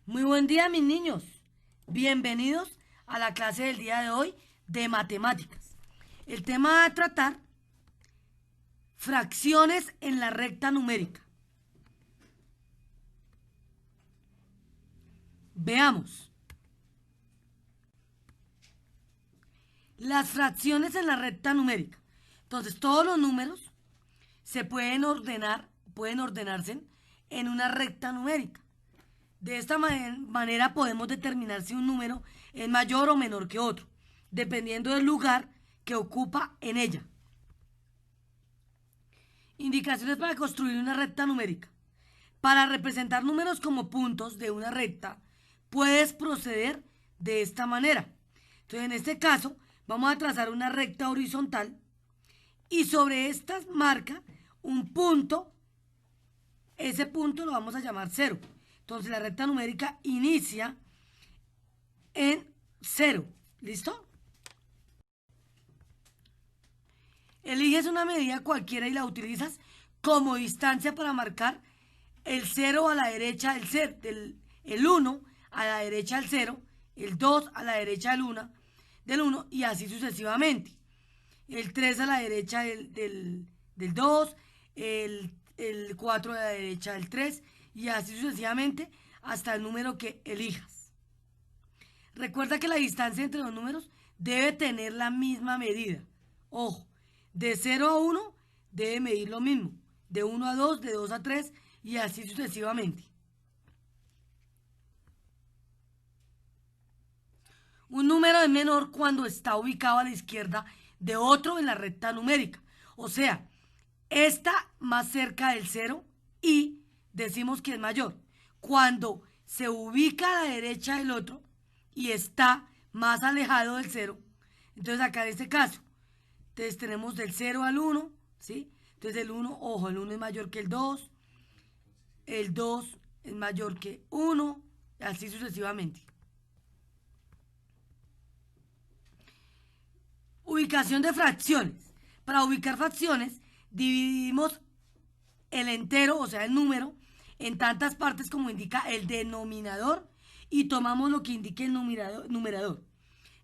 Muy buen día, mis niños. Bienvenidos a la clase del día de hoy de matemáticas. El tema va a tratar fracciones en la recta numérica. Veamos. Las fracciones en la recta numérica. Entonces, todos los números se pueden ordenarse en una recta numérica. De esta manera podemos determinar si un número es mayor o menor que otro, dependiendo del lugar que ocupa en ella. Indicaciones para construir una recta numérica. Para representar números como puntos de una recta, puedes proceder de esta manera. Entonces, en este caso, vamos a trazar una recta horizontal y sobre esta marca un punto. Ese punto lo vamos a llamar 0. Entonces, la recta numérica inicia en 0. ¿Listo? Eliges una medida cualquiera y la utilizas como distancia para marcar el 0 a la derecha el 1 a la derecha del 0, el 2 a la derecha del 1 y así sucesivamente. El 3 a la derecha del 2, el 4 a la derecha del 3 y así sucesivamente hasta el número que elijas. Recuerda que la distancia entre los números debe tener la misma medida. Ojo, de 0 a 1 debe medir lo mismo, de 1 a 2, de 2 a 3 y así sucesivamente. Un número es menor cuando está ubicado a la izquierda de otro en la recta numérica. O sea, está más cerca del 0 y decimos que es mayor. Cuando se ubica a la derecha del otro y está más alejado del 0, entonces acá en este caso, entonces tenemos del 0 al 1, ¿sí? Entonces el 1, ojo, el 1 es mayor que el 2 es mayor que 1, así sucesivamente. Ubicación de fracciones. Para ubicar fracciones, dividimos el entero, o sea, el número, en tantas partes como indica el denominador y tomamos lo que indique el numerador.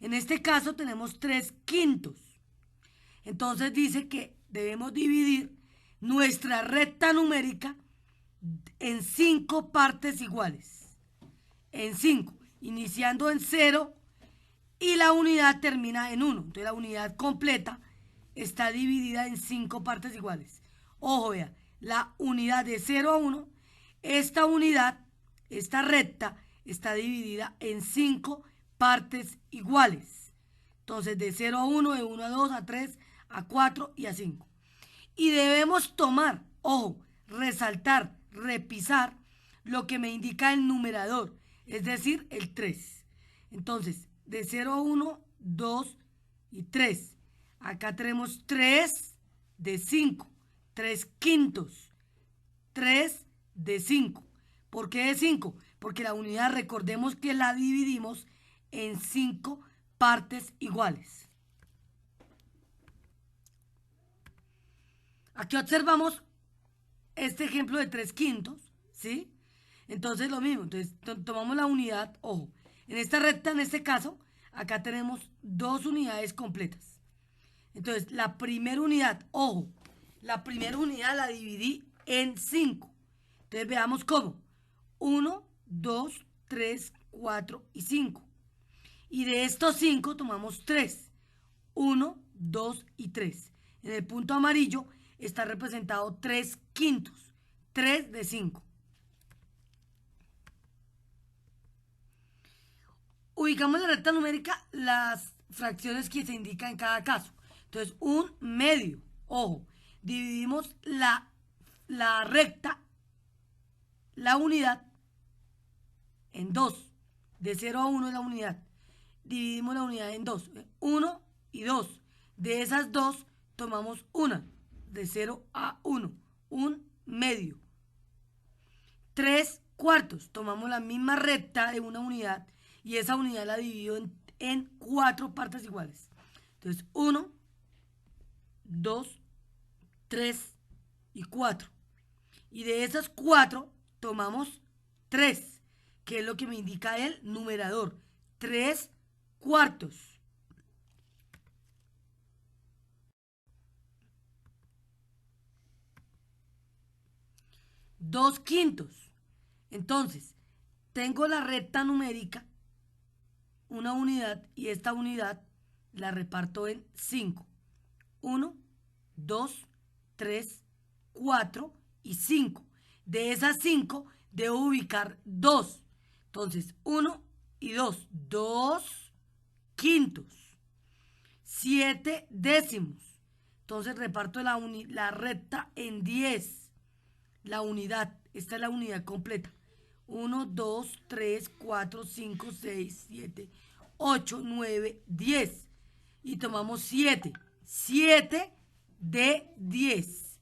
En este caso tenemos 3/5. Entonces dice que debemos dividir nuestra recta numérica en 5 partes iguales. En 5, iniciando en 0 y la unidad termina en 1. Entonces la unidad completa está dividida en 5 partes iguales. Ojo, vea, la unidad de 0 a 1, esta unidad, esta recta, está dividida en 5 partes iguales. Entonces de 0 a 1, de 1 a 2, a 3, a 4 y a 5. Y debemos tomar, ojo, resaltar, repisar lo que me indica el numerador, es decir, el 3. Entonces, de 0 a 1, 2 y 3. Acá tenemos 3 de 5, 3/5, 3 de 5. ¿Por qué de 5? Porque la unidad, recordemos que la dividimos en 5 partes iguales. Aquí observamos este ejemplo de 3/5, ¿sí? Entonces lo mismo, entonces tomamos la unidad, ojo, en esta recta, en este caso, acá tenemos 2 unidades completas. Entonces, la primera unidad, ojo, la primera unidad la dividí en 5. Entonces, veamos cómo. 1, 2, 3, 4 y 5. Y de estos 5 tomamos 3. 1, 2 y 3. En el punto amarillo está representado 3/5. 3 de 5. Ubicamos en la recta numérica las fracciones que se indican en cada caso. Entonces, un medio. Ojo, dividimos la recta, la unidad, en 2. De 0 a 1 es la unidad. Dividimos la unidad en 2. 1 y 2. De esas 2 tomamos una. De 0 a 1. Un medio. 3/4. Tomamos la misma recta de una unidad y esa unidad la divido en 4 partes iguales. Entonces, 1, 2, 3 y 4. Y de esas 4 tomamos 3, que es lo que me indica el numerador. 3/4. 2/5. Entonces, tengo la recta numérica, una unidad, y esta unidad la reparto en 5. 1, 2, 3, 4 y 5. De esas 5 debo ubicar 2. Entonces, 1 y 2. 2/5. 7 décimos. Entonces reparto la recta en 10. La unidad, esta es la unidad completa. 1, 2, 3, 4, 5, 6, 7, 8, 9, 10. Y tomamos 7. 7 de 10.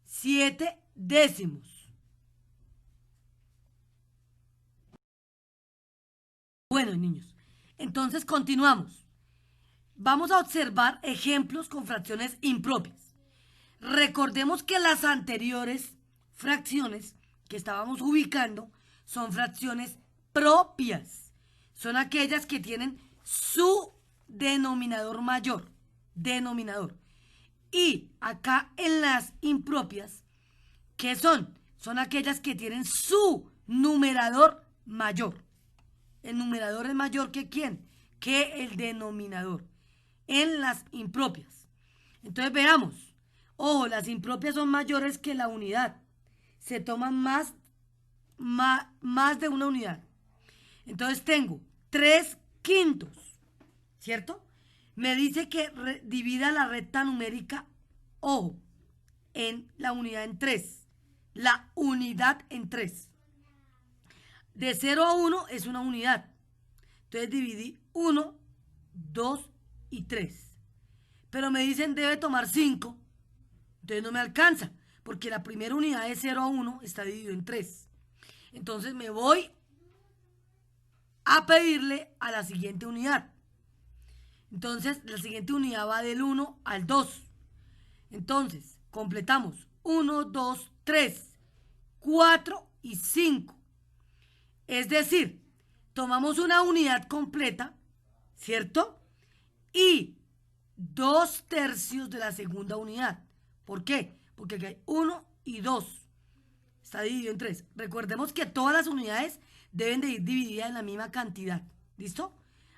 7 décimos. Bueno, niños, entonces continuamos. Vamos a observar ejemplos con fracciones impropias. Recordemos que las anteriores fracciones que estábamos ubicando son fracciones propias. Son aquellas que tienen su denominador mayor. Denominador. Y acá en las impropias, ¿qué son? Son aquellas que tienen su numerador mayor. El numerador es mayor que ¿quién? Que el denominador. En las impropias. Entonces veamos. Ojo, las impropias son mayores que la unidad. Se toman más de una unidad. Entonces tengo 3/5, ¿cierto? Me dice que divida la recta numérica, ojo, en la unidad en 3. La unidad en 3. De 0 a 1 es una unidad. Entonces dividí 1, 2 y 3. Pero me dicen debe tomar 5. Entonces no me alcanza, porque la primera unidad de 0 a 1 está dividido en 3. Entonces me voy a pedirle a la siguiente unidad. Entonces la siguiente unidad va del 1 al 2. Entonces completamos 1, 2, 3, 4 y 5. Es decir, tomamos una unidad completa, ¿cierto? Y 2/3 de la segunda unidad. ¿Por qué? Porque aquí hay 1 y 2. Está dividido en 3. Recordemos que todas las unidades deben de ir divididas en la misma cantidad. ¿Listo?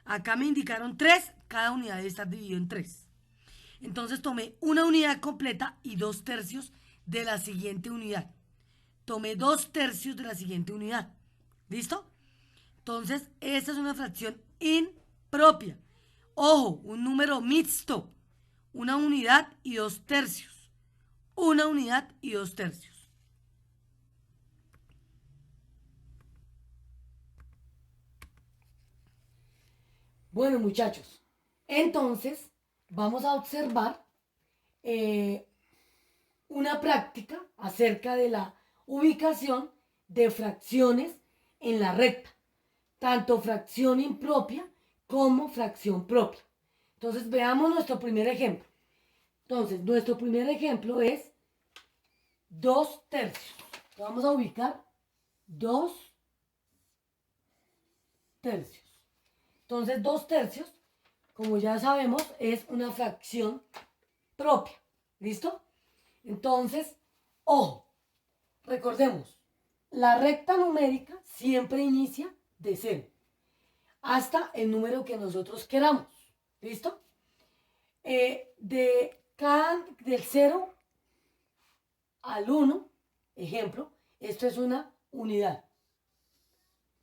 Acá me indicaron 3. Cada unidad debe estar dividida en 3. Entonces tomé una unidad completa y 2/3 de la siguiente unidad. Tomé 2/3 de la siguiente unidad. ¿Listo? Entonces, esta es una fracción impropia. Ojo, un número mixto. Una unidad y 2/3. Una unidad y 2/3. Bueno, muchachos, entonces vamos a observar una práctica acerca de la ubicación de fracciones en la recta, tanto fracción impropia como fracción propia. Entonces veamos nuestro primer ejemplo. Entonces, nuestro primer ejemplo es 2/3. Vamos a ubicar 2/3. Entonces, 2/3, como ya sabemos, es una fracción propia. ¿Listo? Entonces, ojo, recordemos, la recta numérica siempre inicia de 0 hasta el número que nosotros queramos. ¿Listo? Del 0 al 1, ejemplo, esto es una unidad.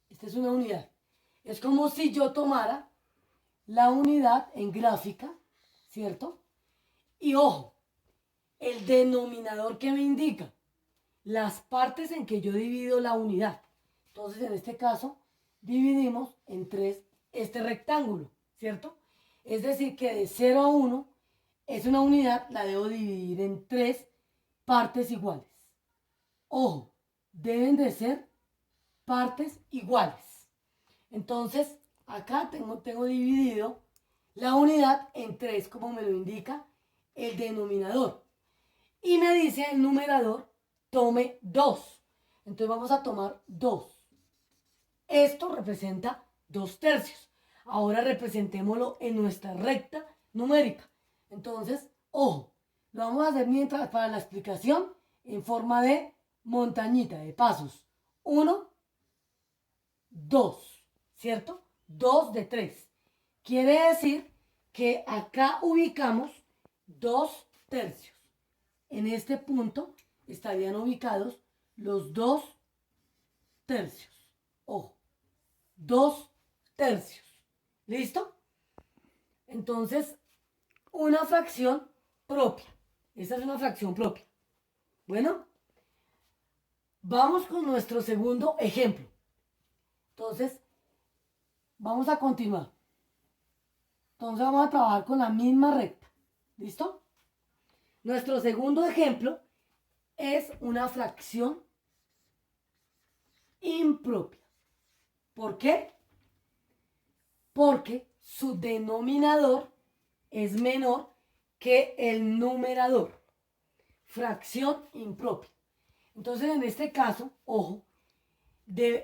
Esta es una unidad. Es como si yo tomara la unidad en gráfica, ¿cierto? Y ojo, el denominador que me indica las partes en que yo divido la unidad. Entonces, en este caso, dividimos en 3 este rectángulo, ¿cierto? Es decir, que de 0 a 1 es una unidad, la debo dividir en 3 partes iguales. Ojo, deben de ser partes iguales. Entonces, acá tengo dividido la unidad en 3, como me lo indica el denominador. Y me dice el numerador, tome 2. Entonces vamos a tomar 2. Esto representa 2/3. Ahora representémoslo en nuestra recta numérica. Entonces, ojo, lo vamos a hacer mientras para la explicación en forma de montañita, de pasos. 1, 2, ¿cierto? 2 de 3. Quiere decir que acá ubicamos 2/3. En este punto estarían ubicados los 2/3. Ojo, 2/3. ¿Listo? Entonces, una fracción propia. Esta es una fracción propia. Bueno, vamos con nuestro segundo ejemplo. Entonces, vamos a continuar. Entonces vamos a trabajar con la misma recta. ¿Listo? Nuestro segundo ejemplo es una fracción impropia. ¿Por qué? Porque su denominador es menor que el numerador. Fracción impropia. Entonces, en este caso, ojo,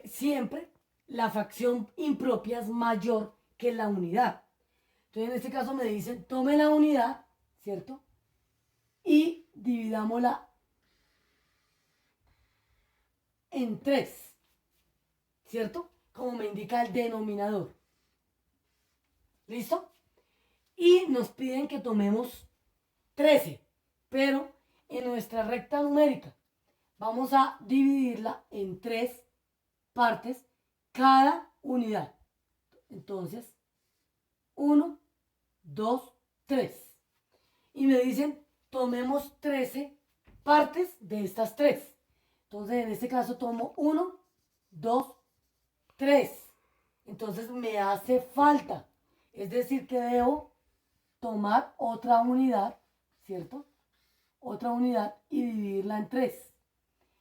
siempre la fracción impropia es mayor que la unidad. Entonces, en este caso me dicen, tome la unidad, ¿cierto? Y dividámosla en 3, ¿cierto? Como me indica el denominador. ¿Listo? Y nos piden que tomemos 13, pero en nuestra recta numérica vamos a dividirla en 3 partes cada unidad. Entonces, 1, 2, 3. Y me dicen, tomemos 13 partes de estas 3. Entonces, en este caso tomo 1, 2, 3. Entonces me hace falta. Es decir, que debo tomar otra unidad, ¿cierto? Otra unidad y dividirla en 3.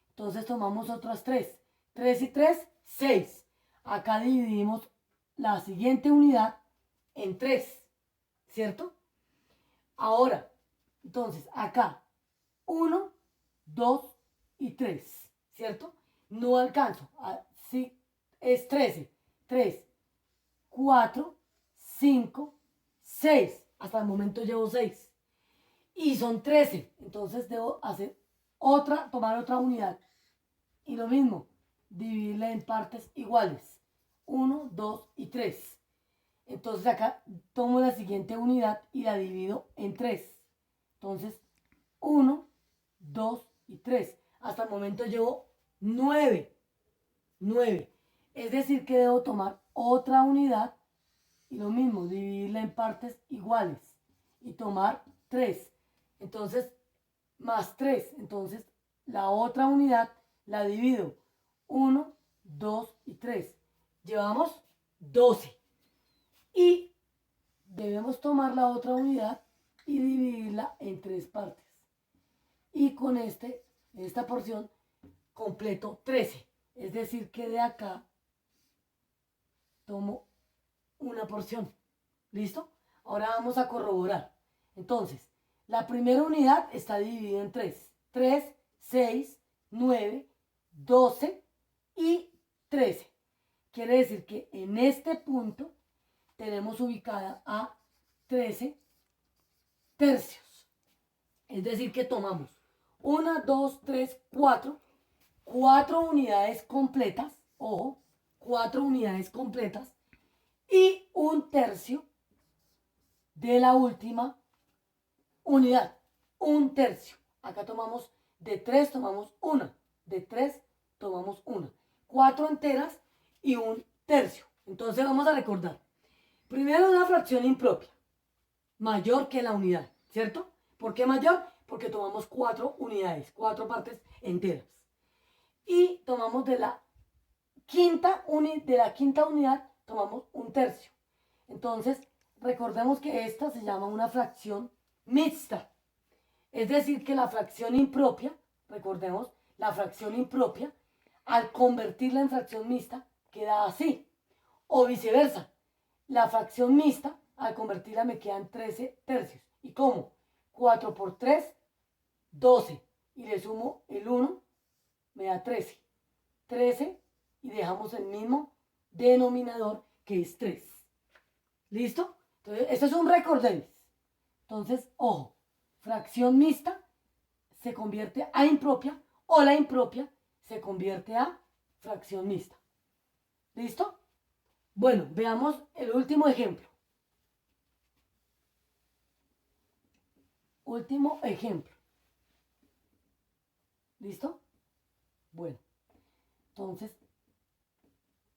Entonces tomamos otras 3. 3 y 3, 6. Acá dividimos la siguiente unidad en 3, ¿cierto? Ahora, entonces acá 1, 2 y 3, ¿cierto? No alcanzo. Sí, es 13. 3, 4, 5, 6. Hasta el momento llevo 6. Y son 13. Entonces debo hacer tomar otra unidad. Y lo mismo, dividirla en partes iguales. 1, 2 y 3. Entonces acá tomo la siguiente unidad y la divido en 3. Entonces, 1, 2 y 3. Hasta el momento llevo 9. 9. Es decir, que debo tomar otra unidad y lo mismo, dividirla en partes iguales y tomar 3. Entonces, más 3. Entonces, la otra unidad la divido. 1, 2 y 3. Llevamos 12. Y debemos tomar la otra unidad y dividirla en 3 partes. Y con esta porción completo 13. Es decir, que de acá tomo una porción. ¿Listo? Ahora vamos a corroborar. Entonces, la primera unidad está dividida en 3. 3, 6, 9, 12 y 13. Quiere decir que en este punto tenemos ubicada a 13 tercios. Es decir, que tomamos 1, 2, 3, 4. 4 unidades completas. Ojo, 4 unidades completas. Y 1/3 de la última unidad. 1/3. Acá tomamos de 3, tomamos 1. De 3, tomamos 1. 4 enteras y 1/3. Entonces vamos a recordar. Primero, una fracción impropia, mayor que la unidad, ¿cierto? ¿Por qué mayor? Porque tomamos 4 unidades, 4 partes enteras. Y tomamos de la quinta unidad, tomamos 1/3. Entonces, recordemos que esta se llama una fracción mixta. Es decir, que la fracción impropia, recordemos, la fracción impropia, al convertirla en fracción mixta, queda así. O viceversa. La fracción mixta, al convertirla me quedan 13 tercios. ¿Y cómo? 4 por 3, 12. Y le sumo el 1, me da 13. 13 y dejamos el mismo denominador, que es 3. ¿Listo? Entonces, esto es un recordéis. Entonces, ojo, fracción mixta se convierte a impropia o la impropia se convierte a fracción mixta. ¿Listo? Bueno, veamos el último ejemplo. Último ejemplo. ¿Listo? Bueno, entonces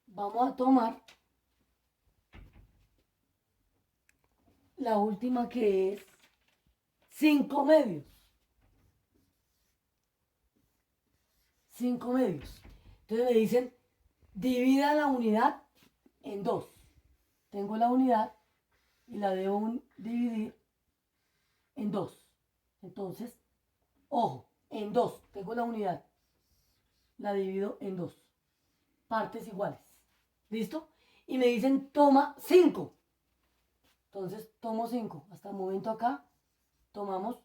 vamos a tomar la última, que es 5 medios. 5 medios. Entonces me dicen, divida la unidad en 2. Tengo la unidad y la debo dividir en 2. Entonces, ojo, en 2. Tengo la unidad. La divido en 2. Partes iguales. ¿Listo? Y me dicen, toma 5. Entonces, tomo 5. Hasta el momento acá, tomamos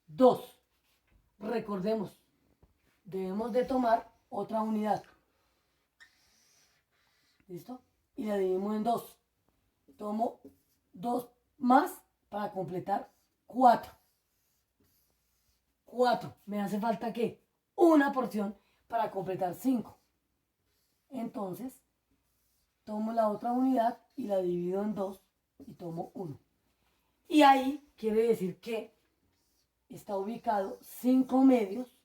2. Recordemos, debemos de tomar otra unidad. ¿Listo? Y la dividimos en 2. Tomo 2 más para completar 4. 4. Me hace falta, ¿qué? Una porción para completar 5. Entonces, tomo la otra unidad y la divido en 2 y tomo 1. Y ahí quiere decir que está ubicado 5 medios.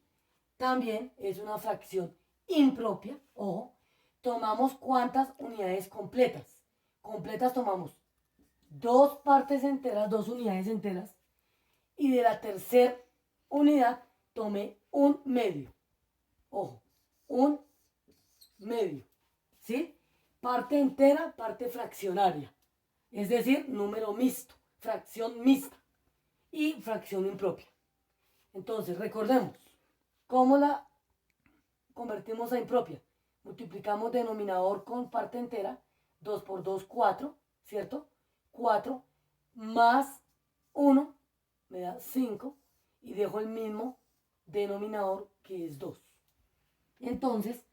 También es una fracción impropia. Ojo, tomamos ¿cuántas unidades completas? Completas tomamos 2 partes enteras, 2 unidades enteras. Y de la tercera unidad tomé un medio. Ojo, un medio. ¿Sí? Parte entera, parte fraccionaria. Es decir, número mixto, fracción mixta y fracción impropia. Entonces, recordemos, ¿cómo la convertimos a impropia? Multiplicamos denominador con parte entera, 2 por 2, 4, ¿cierto? 4 más 1 me da 5 y dejo el mismo denominador, que es 2. Entonces,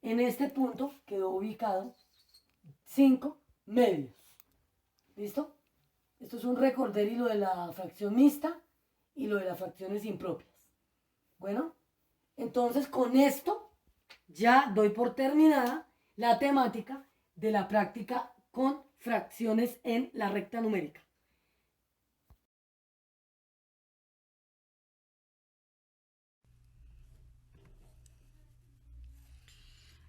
en este punto quedó ubicado 5 medios. ¿Listo? Esto es un recorder y lo de la fracción mixta y lo de las fracciones impropias. Bueno, entonces con esto ya doy por terminada la temática de la práctica con fracciones en la recta numérica.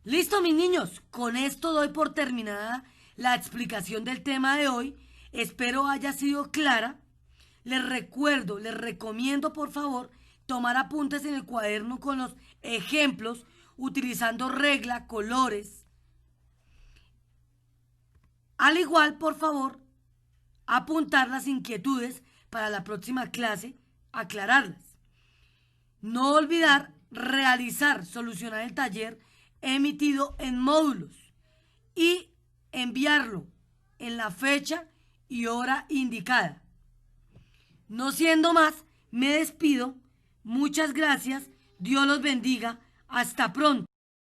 Listo, mis niños, con esto doy por terminada la explicación del tema de hoy. Espero haya sido clara. Les recuerdo, les recomiendo por favor tomar apuntes en el cuaderno con los ejemplos, utilizando regla, colores. Al igual, por favor, apuntar las inquietudes para la próxima clase, aclararlas. No olvidar solucionar el taller emitido en módulos y enviarlo en la fecha y hora indicada. No siendo más, me despido. Muchas gracias. Dios los bendiga. Hasta pronto.